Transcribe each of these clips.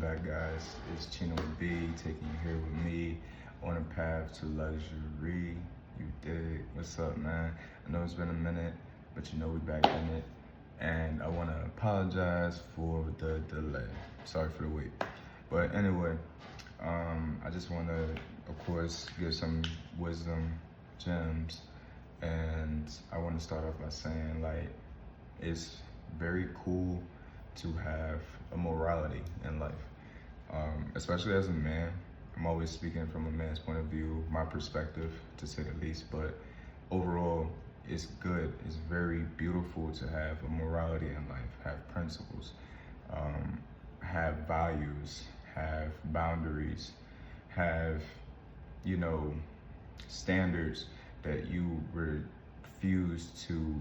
back, guys. It's Chino B taking you here with me on a path to luxury. You dig? What's up, man? I know it's been a minute, but you know we back in it. And I want to apologize for the delay. Sorry for the wait. But anyway, I just want to, of course, give some wisdom gems. And I want to start off by saying, like, it's very cool to have a morality in life, especially as a man. I'm always speaking from a man's point of view, my perspective, to say the least, but overall, it's good. It's very beautiful to have a morality in life, have principles, have values, have boundaries, have, standards that you refuse to,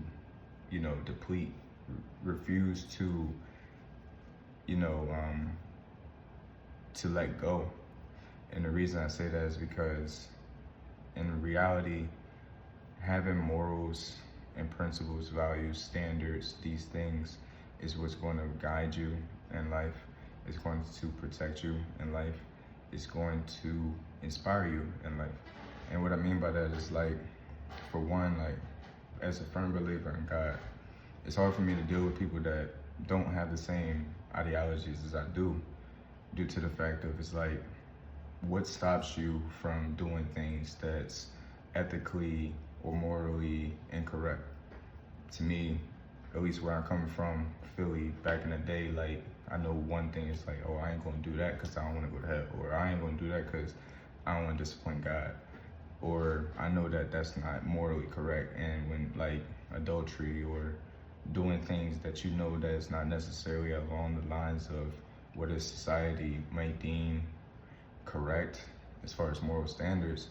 deplete, refuse to, to let go. And the reason I say that is because in reality, having morals and principles, values, standards, these things is what's going to guide you in life. It's going to protect you in life. It's going to inspire you in life. And what I mean by that is, like, for one, like, as a firm believer in God, it's hard for me to deal with people that don't have the same ideologies as I do, due to the fact of, it's like, what stops you from doing things that's ethically or morally incorrect? To me, at least where I'm coming from, Philly, back in the day, like, I know one thing is like, oh, I ain't gonna do that because I don't wanna go to hell, or I ain't gonna do that because I don't wanna disappoint God, or I know that that's not morally correct. And when, like, adultery or doing things that you know that is not necessarily along the lines of what a society might deem correct as far as moral standards,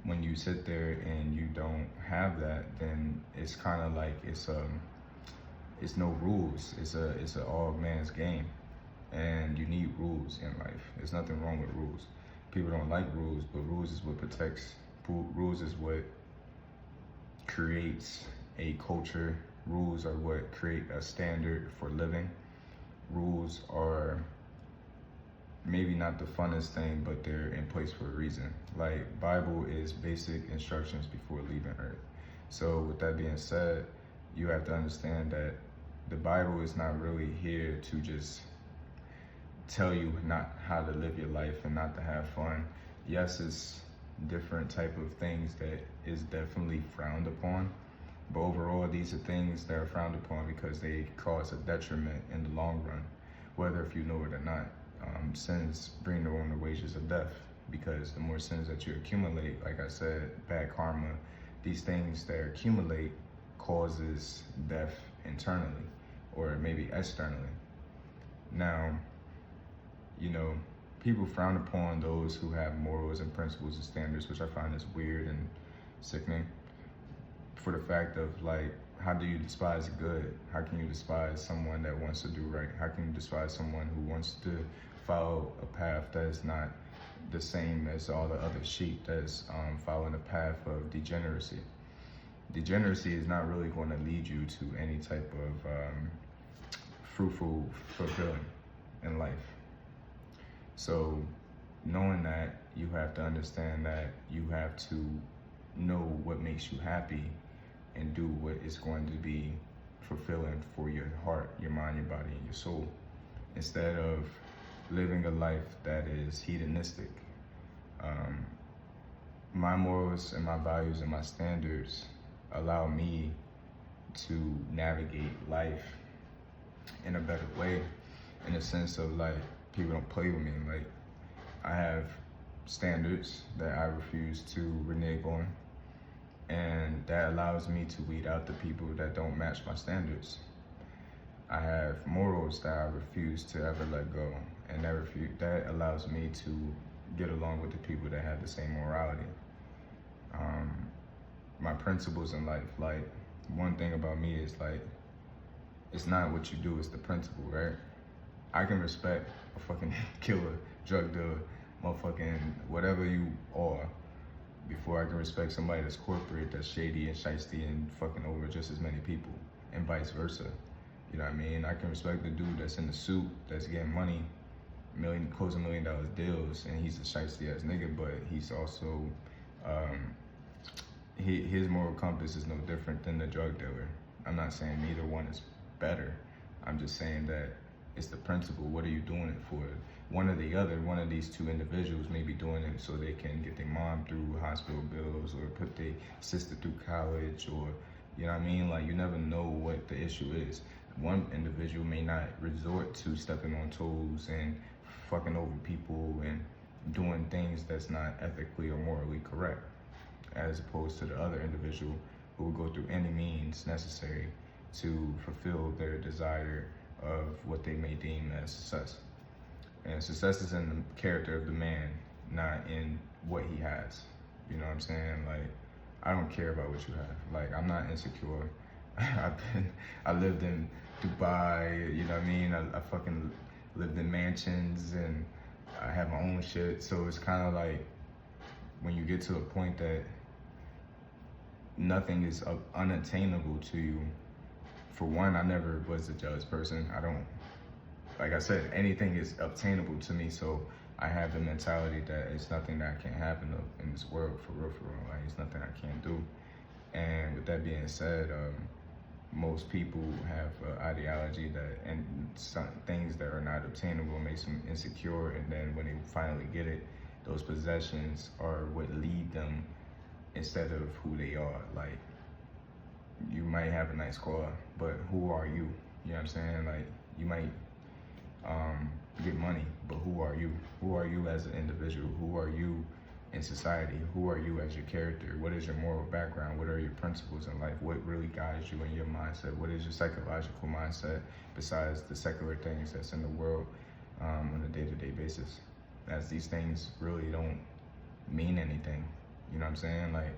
when you sit there and you don't have that, then it's kind of like it's no rules. It's a all man's game, and you need rules in life. There's nothing wrong with rules. People don't like rules, but rules is what protects. Rules is what creates a culture. Rules are what create a standard for living. Rules are maybe not the funnest thing, but they're in place for a reason. Like, Bible is basic instructions before leaving earth. So with that being said, you have to understand that the Bible is not really here to just tell you not how to live your life and not to have fun. Yes, it's different type of things that is definitely frowned upon, but overall, these are things that are frowned upon because they cause a detriment in the long run, whether if you know it or not. Sins bring their own wages of death, because the more sins that you accumulate, like I said, bad karma, these things that accumulate causes death internally or maybe externally. Now, people frown upon those who have morals and principles and standards, which I find is weird and sickening, for the fact of, like, how do you despise good? How can you despise someone that wants to do right? How can you despise someone who wants to follow a path that is not the same as all the other sheep, that is following a path of degeneracy? Degeneracy is not really going to lead you to any type of fruitful fulfilling in life. So knowing that, you have to understand that you have to know what makes you happy and do what is going to be fulfilling for your heart, your mind, your body, and your soul, instead of living a life that is hedonistic. My morals and my values and my standards allow me to navigate life in a better way, in a sense of, like, people don't play with me. Like, I have standards that I refuse to renege on, and that allows me to weed out the people that don't match my standards. I have morals that I refuse to ever let go, and that allows me to get along with the people that have the same morality. My principles in life, like, one thing about me is, like, it's not what you do, it's the principle, right? I can respect a fucking killer, drug dealer, motherfucking whatever you are, before I can respect somebody that's corporate, that's shady and shiesty and fucking over just as many people, and vice versa. You know what I mean? I can respect the dude that's in the suit, that's getting money, close $1 million deals, and he's a shiesty ass nigga, but he's also, his moral compass is no different than the drug dealer. I'm not saying neither one is better. I'm just saying that it's the principle. What are you doing it for? One or the other, one of these two individuals may be doing it so they can get their mom through hospital bills or put their sister through college, or, you know what I mean? Like, you never know what the issue is. One individual may not resort to stepping on toes and fucking over people and doing things that's not ethically or morally correct, as opposed to the other individual who will go through any means necessary to fulfill their desire of what they may deem as success. And success is in the character of the man, not in what he has. You know what I'm saying? Like, I don't care about what you have. Like, I'm not insecure. I lived in Dubai, you know what I mean? I fucking lived in mansions and I have my own shit. So it's kind of like when you get to a point that nothing is unattainable to you. For one, I never was a jealous person. Like I said, anything is obtainable to me, so I have the mentality that it's nothing that can't happen in this world, for real. Like, it's nothing I can't do. And with that being said, most people have ideology that, and some things that are not obtainable makes them insecure, and then when they finally get it, those possessions are what lead them instead of who they are. Like, you might have a nice car, but who are you? You know what I'm saying? Like, you might get money, but who are you? Who are you as an individual? Who are you in society? Who are you as your character? What is your moral background? What are your principles in life? What really guides you in your mindset? What is your psychological mindset besides the secular things that's in the world on a day-to-day basis? As these things really don't mean anything. You know what I'm saying? Like,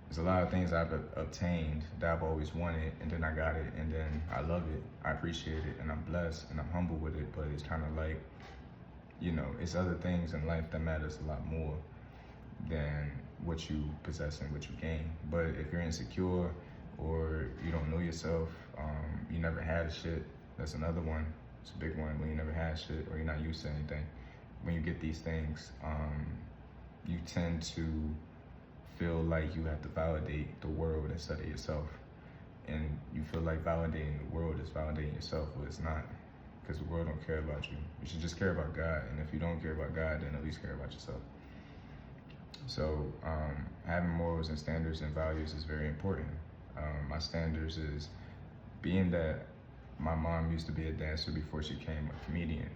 there's a lot of things I've obtained that I've always wanted, and then I got it, and then I love it, I appreciate it, and I'm blessed, and I'm humble with it, but it's kind of like, you know, it's other things in life that matters a lot more than what you possess and what you gain. But if you're insecure, or you don't know yourself, you never had shit, that's another one. It's a big one. When you never had shit, or you're not used to anything, when you get these things, you tend to feel like you have to validate the world instead of yourself. And you feel like validating the world is validating yourself, but it's not, because the world don't care about you. You should just care about God, and if you don't care about God, then at least care about yourself. So having morals and standards and values is very important. My standards is, being that my mom used to be a dancer before she became a comedian,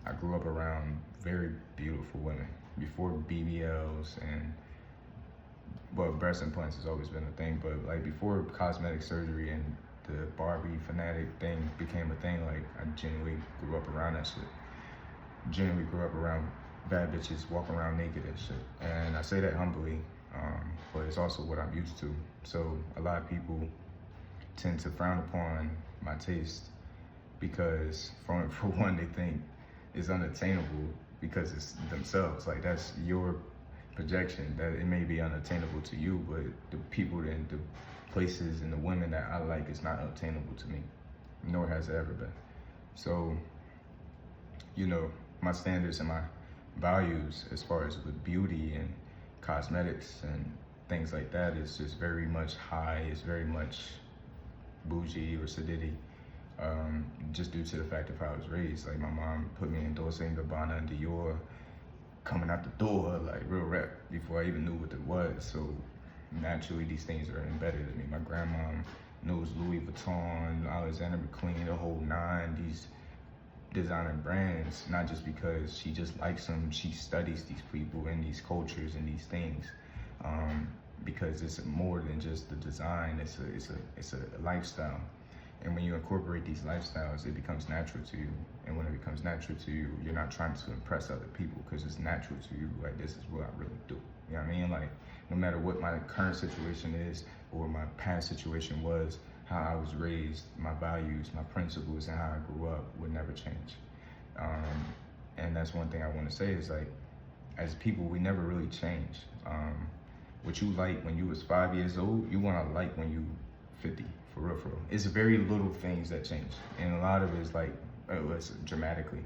I grew up around very beautiful women. Before BBLs and, well, breast implants has always been a thing, but like before cosmetic surgery and the Barbie fanatic thing became a thing, like, I genuinely grew up around that shit. Genuinely grew up around bad bitches walking around naked and shit. And I say that humbly, but it's also what I'm used to. So a lot of people tend to frown upon my taste because, for one, they think it's unattainable because it's themselves. Like, that's your projection, that it may be unattainable to you, but the people and the places and the women that I like is not obtainable to me, nor has it ever been. So, you know, my standards and my values as far as with beauty and cosmetics and things like that is just very much high. It's very much bougie or sedity, just due to the fact of how I was raised. Like, my mom put me in Dolce & Gabbana and Dior coming out the door, like real rap, before I even knew what it was. So naturally these things are embedded in me. My grandma knows Louis Vuitton, Alexander McQueen, the whole nine, these designer brands, not just because she just likes them, she studies these people and these cultures and these things, because it's more than just the design, it's a lifestyle. And when you incorporate these lifestyles, it becomes natural to you. And when it becomes natural to you, you're not trying to impress other people, because it's natural to you. Like, this is what I really do. You know what I mean? Like, no matter what my current situation is or my past situation was, how I was raised, my values, my principles, and how I grew up would never change. And that's one thing I want to say is, like, as people, we never really change. What you like when you was 5 years old, you want to like when you 50. For real. It's very little things that change. And a lot of it is like, it's dramatically.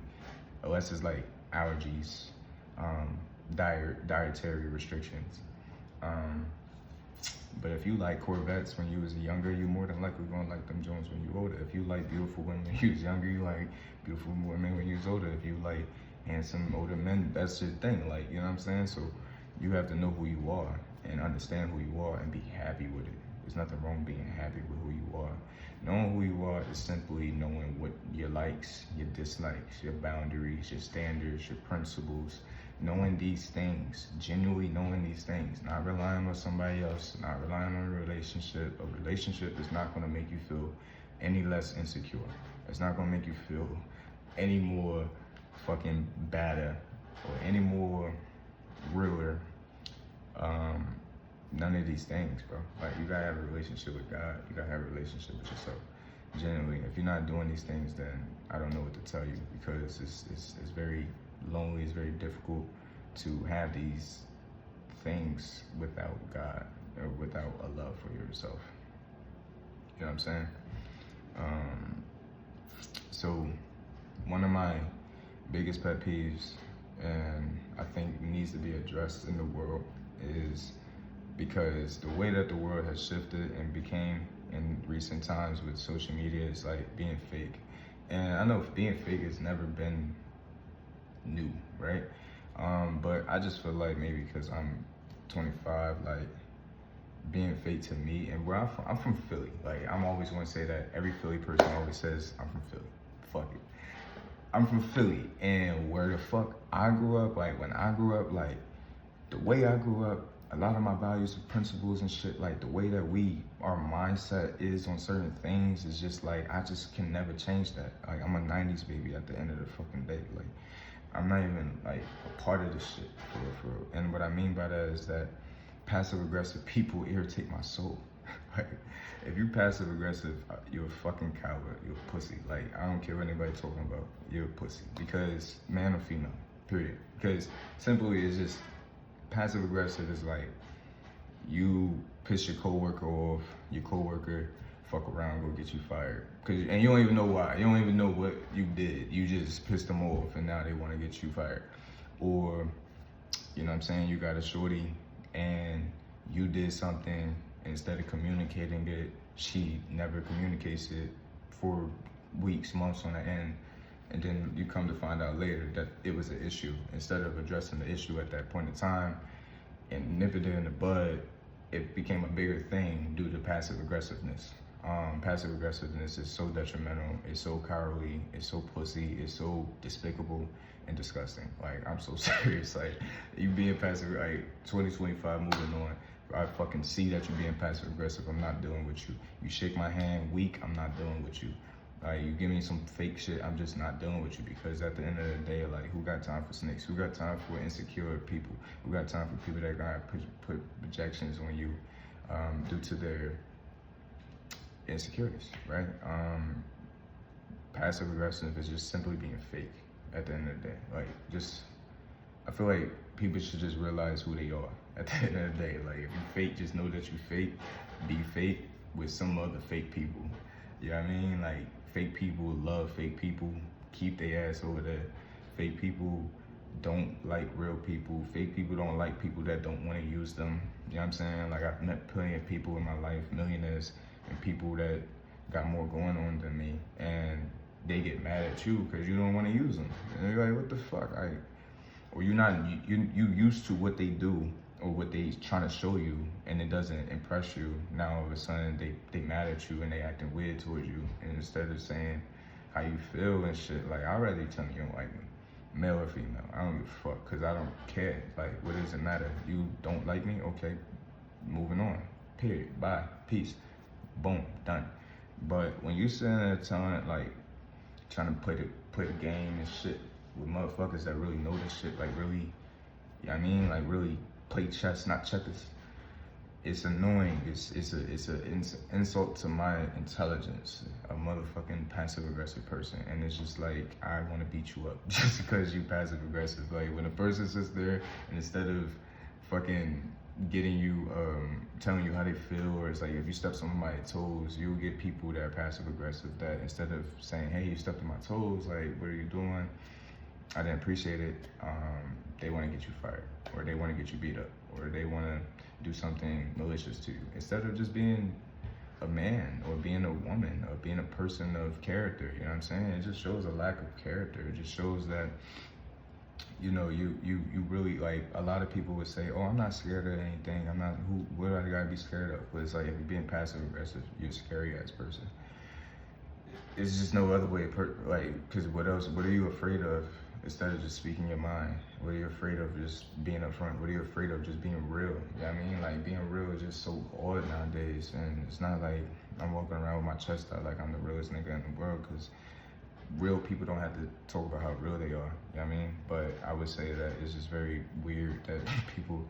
unless it's like allergies, dietary restrictions. Um, but if you like Corvettes when you was younger, you more than likely gonna like them Jones when you older. If you like beautiful women when you was younger, you like beautiful women when you was older. If you like handsome older men, that's your thing. Like, you know what I'm saying? So you have to know who you are and understand who you are and be happy with it. There's nothing wrong being happy with who you are. Knowing who you are is simply knowing what your likes, your dislikes, your boundaries, your standards, your principles. Knowing these things, genuinely knowing these things, not relying on somebody else, not relying on a relationship. A relationship is not going to make you feel any less insecure. It's not going to make you feel any more fucking badder or any more realer. None of these things, bro. Like, you gotta have a relationship with God. You gotta have a relationship with yourself. Genuinely, if you're not doing these things, then I don't know what to tell you, because it's very lonely. It's very difficult to have these things without God or without a love for yourself. You know what I'm saying? So one of my biggest pet peeves, and I think needs to be addressed in the world, is because the way that the world has shifted and became in recent times with social media is like being fake. And I know being fake has never been new, right? But I just feel like maybe because I'm 25, like, being fake to me, and where I'm from Philly. Like, I'm always going to say that. Every Philly person always says I'm from Philly. Fuck it. I'm from Philly, and where the fuck I grew up, like, when I grew up, like, the way I grew up, a lot of my values and principles and shit, like the way that our mindset is on certain things is just like, I just can never change that. Like, I'm a 90s baby at the end of the fucking day. Like, I'm not even like a part of this shit, for real. And what I mean by that is that passive aggressive people irritate my soul. Like, if you passive aggressive, you're a fucking coward, you're a pussy. Like, I don't care what anybody talking about, you're a pussy. Because, man or female, period. Because simply it's just, passive aggressive is like, you piss your coworker off, your coworker fuck around, go get you fired. And you don't even know why. You don't even know what you did. You just pissed them off and now they want to get you fired. Or, you know what I'm saying, you got a shorty and you did something, instead of communicating it, she never communicates it for weeks, months on end. And then you come to find out later that it was an issue. Instead of addressing the issue at that point in time and nipping it in the bud, it became a bigger thing due to passive aggressiveness. Passive aggressiveness is so detrimental, it's so cowardly, it's so pussy, it's so despicable and disgusting. Like, I'm so serious. Like, you being passive, like, 2025 moving on, I fucking see that you're being passive aggressive. I'm not dealing with you. You shake my hand weak, I'm not dealing with you. Like, you give me some fake shit, I'm just not dealing with you, because at the end of the day, like, who got time for snakes? Who got time for insecure people? Who got time for people that got put projections on you due to their insecurities, right? Passive aggressive is just simply being fake at the end of the day. Like, just, I feel like people should just realize who they are at the end of the day. Like, if you fake, just know that you fake. Be fake with some other fake people. You know what I mean? Like, fake people love fake people. Keep their ass over there. Fake people don't like real people. Fake people don't like people that don't want to use them. You know what I'm saying? Like, I've met plenty of people in my life, millionaires, and people that got more going on than me, and they get mad at you because you don't want to use them. And they're like, what the fuck? Or you're not, you used to what they do or what they trying to show you, and it doesn't impress you. Now all of a sudden they mad at you and they acting weird towards you. And instead of saying how you feel and shit, like, I'd rather you tell me you don't like me, male or female. I don't give a fuck, because I don't care. Like, what does it matter? You don't like me? Okay, moving on. Period. Bye. Peace. Boom. Done. But when you sitting there telling, like, trying to play the game and shit with motherfuckers that really know this shit, like, really, you know what I mean? Like, really play chess, not checkers. It's annoying. It's an insult to my intelligence, a motherfucking passive aggressive person. And it's just like, I want to beat you up just because you passive aggressive. Like, when a person sits there and instead of fucking getting you, telling you how they feel, or it's like, if you step on my toes, you'll get people that are passive aggressive that instead of saying, hey, you stepped on my toes, like, what are you doing? I didn't appreciate it, they want to get you fired, or they want to get you beat up, or they want to do something malicious to you. Instead of just being a man or being a woman or being a person of character, you know what I'm saying? It just shows a lack of character. It just shows that, you know, you really, like, a lot of people would say, oh, I'm not scared of anything. I'm not, what do I gotta be scared of? But it's like, if you're being passive aggressive, you're a scary ass person. It's just no other way, because what else, what are you afraid of instead of just speaking your mind? What are you afraid of just being upfront? What are you afraid of just being real? You know what I mean? Like, being real is just so hard nowadays, and it's not like I'm walking around with my chest out like I'm the realest nigga in the world, because real people don't have to talk about how real they are, you know what I mean? But I would say that it's just very weird that people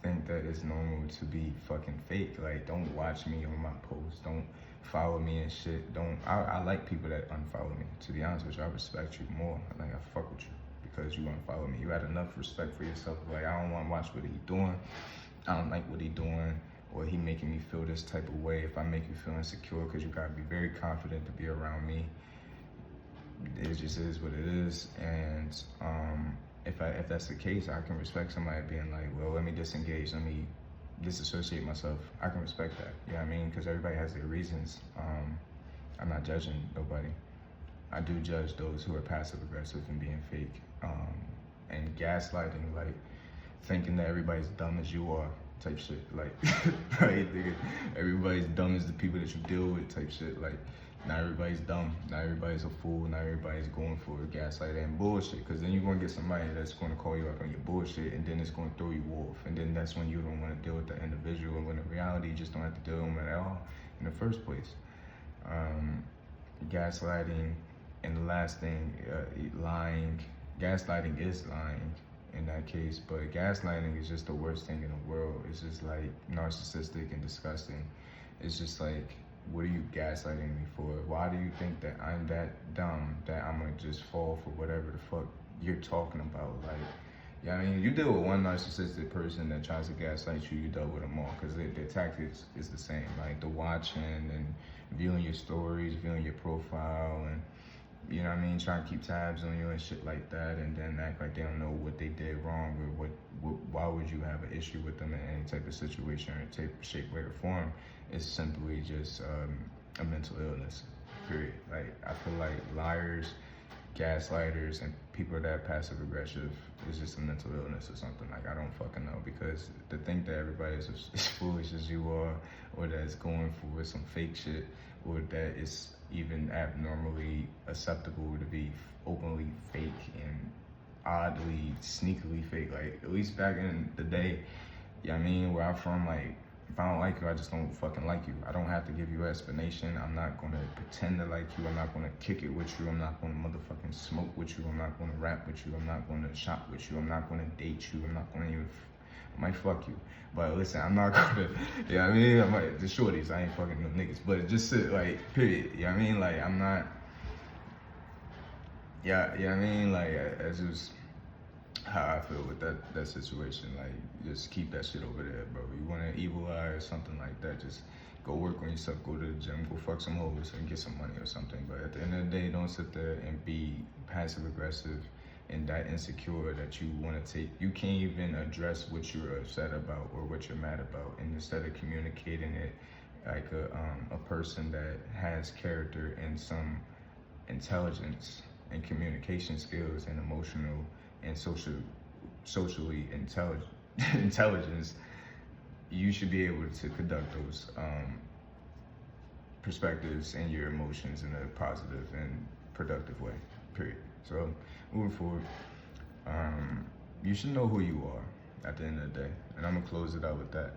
think that it's normal to be fucking fake. Like, don't watch me on my posts, don't follow me and shit. I like people that unfollow me. To be honest with you, I respect you more. Like, I fuck with you because you unfollow me. You had enough respect for yourself. Like, I don't want to watch what he doing. I don't like what he doing, or he making me feel this type of way. If I make you feel insecure, because you gotta be very confident to be around me. It just is what it is. And if that's the case, I can respect somebody being like, well, let me disengage, let me disassociate myself. I can respect that, you know what I mean? Because everybody has their reasons. I'm not judging nobody. I do judge those who are passive aggressive and being fake, and gaslighting, like thinking that everybody's dumb as you are type shit. Like, right, nigga, everybody's dumb as the people that you deal with type shit. Like, not everybody's dumb, not everybody's a fool, not everybody's going for gaslight and bullshit, because then you're going to get somebody that's going to call you out on your bullshit, and then it's going to throw you off, and then that's when you don't want to deal with the individual, and when in reality you just don't have to deal with them at all in the first place. Gaslighting, and the last thing, lying. Gaslighting is lying in that case, but gaslighting is just the worst thing in the world. It's just like narcissistic and disgusting. It's just like, what are you gaslighting me for? Why do you think that I'm that dumb that I'm gonna just fall for whatever the fuck you're talking about? Like, yeah, I mean, you deal with one narcissistic person that tries to gaslight you, you dealt with them all, because their tactics is the same. Like, the watching and viewing your stories, viewing your profile, and, you know what I mean, trying to keep tabs on you and shit like that, and then act like they don't know what they did wrong, or why would you have an issue with them in any type of situation or type of shape, way, or form. It's simply just a mental illness, period. Like, I feel like liars, gaslighters, and people that are passive aggressive is just a mental illness or something. Like, I don't fucking know, because to think that everybody is as foolish as you are, or that's going for some fake shit, or that it's even abnormally acceptable to be openly fake and oddly, sneakily fake. Like, at least back in the day, you know what I mean, where I'm from, like, if I don't like you, I just don't fucking like you. I don't have to give you an explanation. I'm not gonna pretend to like you. I'm not gonna kick it with you. I'm not gonna motherfucking smoke with you. I'm not gonna rap with you. I'm not gonna shop with you. I'm not gonna date you. I'm not gonna even, I might fuck you. But listen, I'm not gonna, you know what I mean? I might, the shorties, I ain't fucking no niggas. But it just, like, period, you know what I mean? Like, I'm not, yeah, you know what I mean? Like, it's just how I feel with that situation. Like, just keep that shit over there, bro. You want an evil eye or something like that, just go work on yourself, go to the gym, go fuck some hoes and get some money or something. But at the end of the day, don't sit there and be passive aggressive and that insecure that you want to take. You can't even address what you're upset about or what you're mad about, and instead of communicating it like a person that has character and some intelligence and communication skills and emotional and socially intelligence, you should be able to conduct those perspectives and your emotions in a positive and productive way, period. So moving forward, you should know who you are at the end of the day, and I'm gonna close it out with that,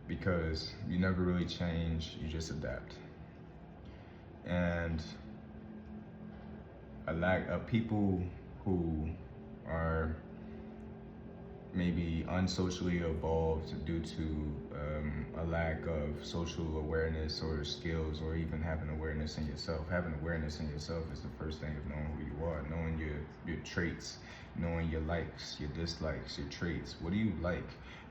because you never really change, you just adapt. And a lack of people who are maybe unsocially evolved due to a lack of social awareness or skills, or even having awareness in yourself. Having awareness in yourself is the first thing of knowing who you are, knowing your traits, knowing your likes, your dislikes, your traits. What do you like?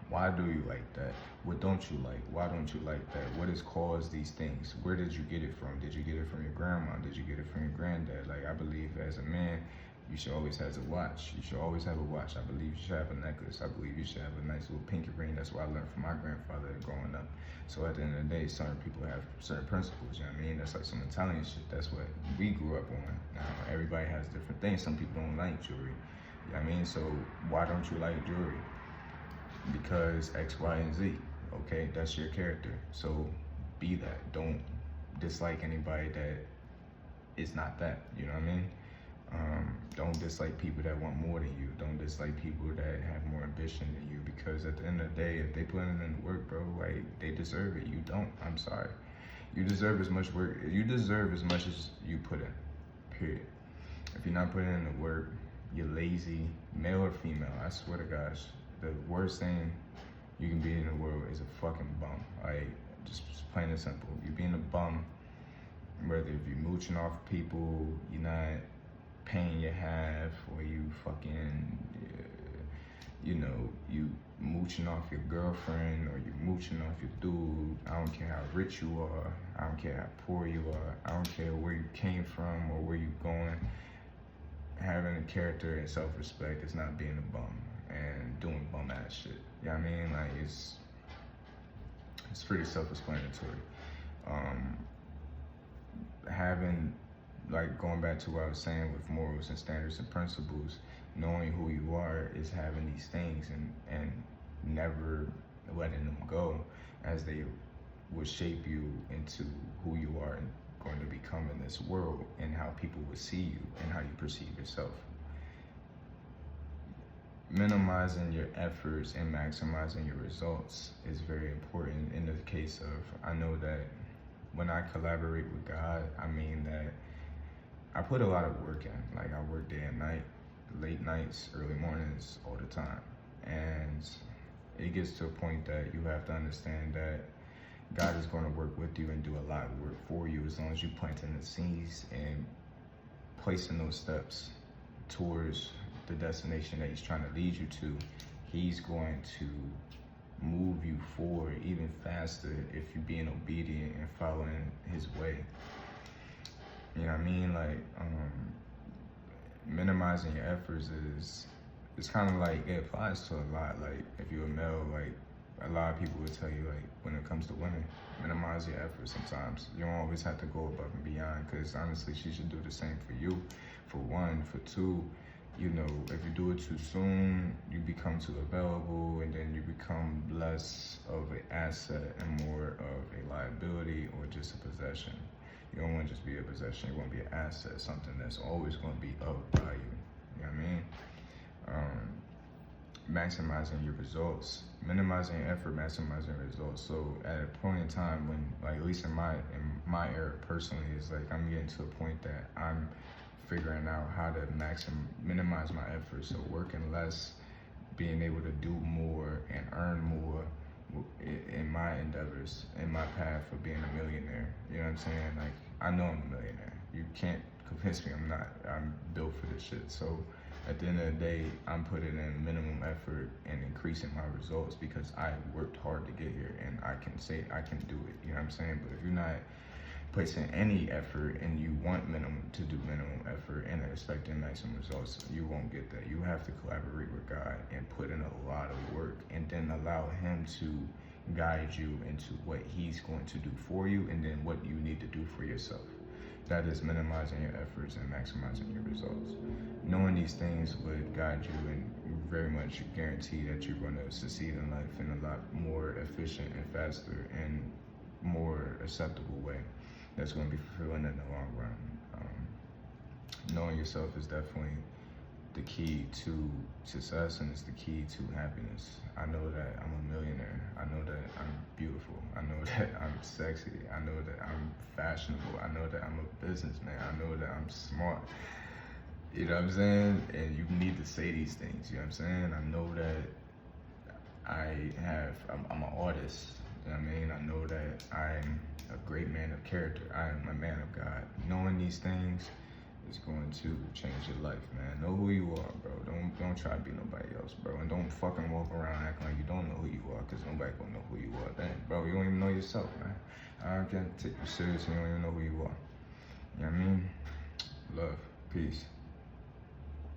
Why do you like that? What don't you like? Why don't you like that? What has caused these things? Where did you get it from? Did you get it from your grandma? Did you get it from your granddad? Like, I believe as a man, You should always have a watch. You should always have a watch. I believe you should have a necklace. I believe you should have a nice little pinky ring. That's what I learned from my grandfather growing up. So at the end of the day, certain people have certain principles, you know what I mean? That's like some Italian shit. That's what we grew up on. Now, everybody has different things. Some people don't like jewelry, you know what I mean? So why don't you like jewelry? Because X, Y, and Z, okay? That's your character. So be that. Don't dislike anybody that is not that, you know what I mean? Don't dislike people that want more than you. Don't dislike people that have more ambition than you, because at the end of the day, if they put in the work, bro, like, they deserve it. You don't. I'm sorry. You deserve as much work. You deserve as much as you put in, period. If you're not putting in the work, you're lazy, male or female. I swear to gosh, the worst thing you can be in the world is a fucking bum. Like, just plain and simple. You being a bum, whether if you're mooching off people, you're not paying your half, or you fucking, you know, you mooching off your girlfriend, or you mooching off your dude. I don't care how rich you are. I don't care how poor you are. I don't care where you came from or where you going. Having a character and self-respect is not being a bum and doing bum ass shit. You know what I mean? Like, it's pretty self-explanatory. Having, like, going back to what I was saying with morals and standards and principles, knowing who you are is having these things and never letting them go, as they will shape you into who you are and going to become in this world, and how people will see you and how you perceive yourself. Minimizing your efforts and maximizing your results is very important in the case of, I know that when I collaborate with God, I mean that I put a lot of work in. Like, I work day and night, late nights, early mornings, all the time. And it gets to a point that you have to understand that God is going to work with you and do a lot of work for you, as long as you planting the seeds and placing those steps towards the destination that he's trying to lead you to. He's going to move you forward even faster if you're being obedient and following his way. You know what I mean? Like, minimizing your efforts it's kind of like, it applies to a lot. Like, if you're a male, like, a lot of people would tell you, like, when it comes to women, minimize your efforts sometimes. You don't always have to go above and beyond, because honestly, she should do the same for you, for one. For two, you know, if you do it too soon, you become too available, and then you become less of an asset and more of a liability or just a possession. You don't want to just be a possession, you want to be an asset, something that's always going to be of value. You know what I mean? Maximizing your results, minimizing your effort, maximizing results. So at a point in time when, like, at least in my era personally, is like, I'm getting to a point that I'm figuring out how to minimize my efforts. So working less, being able to do more and earn more in my endeavors, in my path of being a millionaire. You know what I'm saying? Like, I know I'm a millionaire. You can't convince me I'm not. I'm built for this shit. So at the end of the day, I'm putting in minimum effort and increasing my results because I worked hard to get here, and I can say I can do it. You know what I'm saying? But if you're not placing any effort and you want to do minimum effort and expecting maximum results, you won't get that. You have to collaborate with God and put in a lot of work, and then allow him to guide you into what he's going to do for you, and then what you need to do for yourself. That is minimizing your efforts and maximizing your results. Knowing these things would guide you and very much guarantee that you're going to succeed in life in a lot more efficient and faster and more acceptable way that's going to be fulfilling in the long run. Knowing yourself is definitely the key to success, and it's the key to happiness. I know that I'm a millionaire. I know that I'm beautiful. I know that I'm sexy. I know that I'm fashionable. I know that I'm a businessman. I know that I'm smart. You know what I'm saying? And you need to say these things, you know what I'm saying? I know that I'm an artist, you know what I mean? I know that I'm a great man of character. I am a man of God. Knowing these things is going to change your life, man. Know who you are, bro. Don't try to be nobody else, bro. And don't fucking walk around acting like you don't know who you are, because nobody gonna know who you are then. Bro, you don't even know yourself, man. I can't take you serious and you don't even know who you are. You know what I mean? Love. Peace.